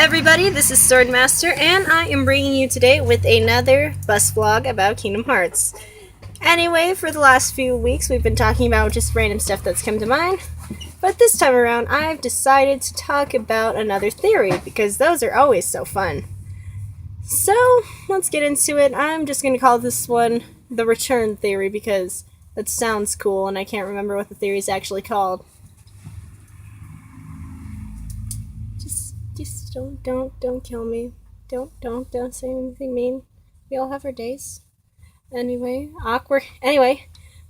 everybody, this is Swordmaster, and I am bringing you today with another bus vlog about Kingdom Hearts. Anyway, for the last few weeks we've been talking about just random stuff that's come to mind, but this time around I've decided to talk about another theory, because those are always so fun. So, let's get into it. I'm just going to call this one the return theory, because that sounds cool and I can't remember what the theory is actually called. Just don't kill me. Don't say anything mean. We all have our days. Anyway,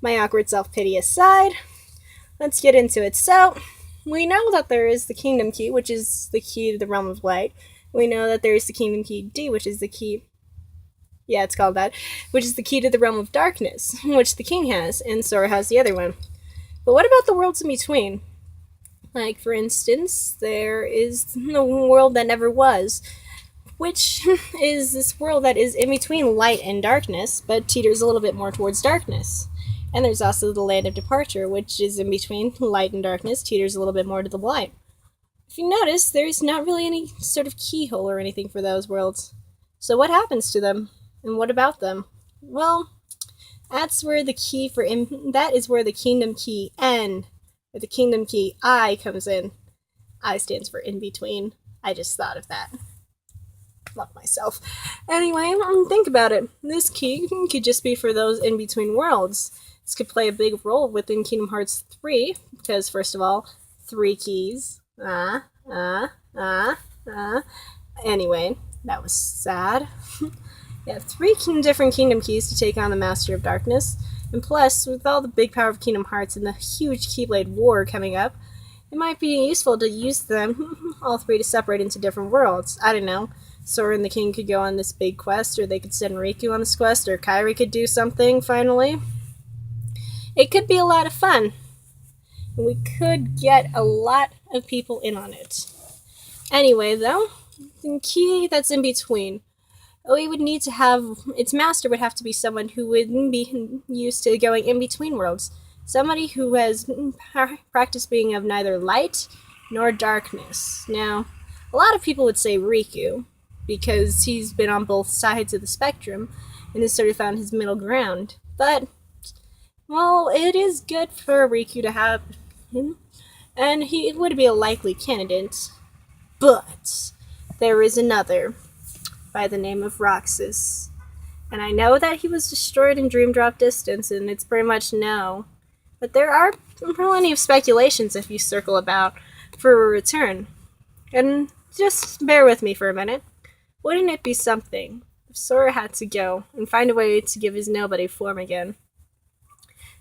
my awkward self-pity aside, let's get into it. So, we know that there is the Kingdom Key, which is the key to the Realm of Light. We know that there is the Kingdom Key D, which is the key... yeah, it's called that. Which is the key to the Realm of Darkness, which the King has, and Sora has the other one. But what about the worlds in between? Like, for instance, there is the world that never was, which is this world that is in between light and darkness, but teeters a little bit more towards darkness. And there's also the Land of Departure, which is in between light and darkness, teeters a little bit more to the light. If you notice, there's not really any sort of keyhole or anything for those worlds. So what happens to them? And what about them? Well, that's where the key for that is where the Kingdom Key N, or the Kingdom Key I comes in. I stands for in between. I just thought of that. Love myself. Anyway, think about it. This key could just be for those in between worlds. This could play a big role within Kingdom Hearts 3, because first of all, 3 keys. Anyway, that was sad. You have 3 different Kingdom Keys to take on the Master of Darkness, and plus, with all the big power of Kingdom Hearts and the huge Keyblade War coming up, it might be useful to use them, all 3, to separate into different worlds. I don't know, Sora and the King could go on this big quest, or they could send Riku on this quest, or Kairi could do something, finally. It could be a lot of fun. We could get a lot of people in on it. Anyway, though, the key that's in between, we would need to have, its master would have to be someone who would be used to going in between worlds. Somebody who has practiced being of neither light nor darkness. Now, a lot of people would say Riku, because he's been on both sides of the spectrum and has sort of found his middle ground. But, well, it is good for Riku to have him, and he would be a likely candidate. But there is another, by the name of Roxas. And I know that he was destroyed in Dream Drop Distance, and it's pretty much no. But there are plenty of speculations if you circle about for a return. And just bear with me for a minute. Wouldn't it be something if Sora had to go and find a way to give his nobody form again?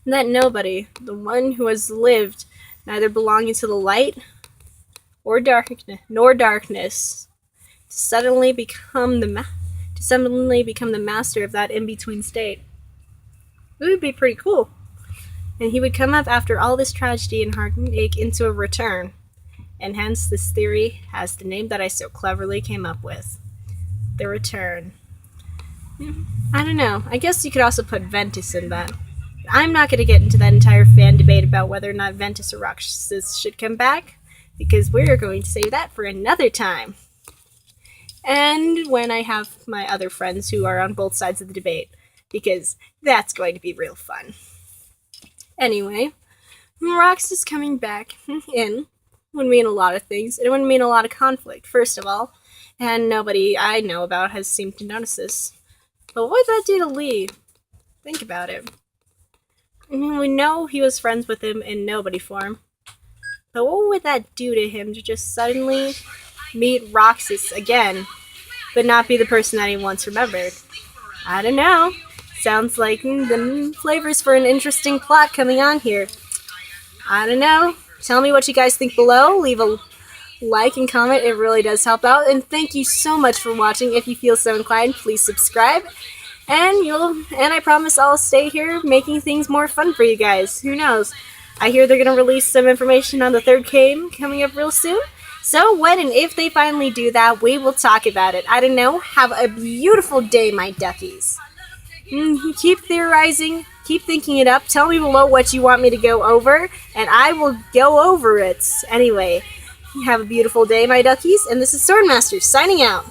And that nobody, the one who has lived neither belonging to the light or darkness, to suddenly become the master of that in-between state. It would be pretty cool. And he would come up after all this tragedy and heartache into a return. And hence this theory has the name that I so cleverly came up with. The Return. I don't know. I guess you could also put Ventus in that. I'm not going to get into that entire fan debate about whether or not Ventus or Roxas should come back, because we're going to save that for another time. And when I have my other friends who are on both sides of the debate, because that's going to be real fun. Anyway, Roxas coming back in would mean a lot of things. It would mean a lot of conflict, first of all, and nobody I know about has seemed to notice this. But what would that do to Lee? Think about it. I mean, we know he was friends with him in nobody form, but what would that do to him to just suddenly meet Roxas again, but not be the person that he once remembered? I don't know. Sounds like the flavors for an interesting plot coming on here. I don't know. Tell me what you guys think below. Leave a like and comment. It really does help out. And thank you so much for watching. If you feel so inclined, please subscribe. And I promise I'll stay here making things more fun for you guys. Who knows? I hear they're going to release some information on the 3rd game coming up real soon. So when and if they finally do that, we will talk about it. I don't know. Have a beautiful day, my duckies. Keep theorizing. Keep thinking it up. Tell me below what you want me to go over, and I will go over it. Anyway, Have a beautiful day, my duckies, and this is Swordmaster signing out.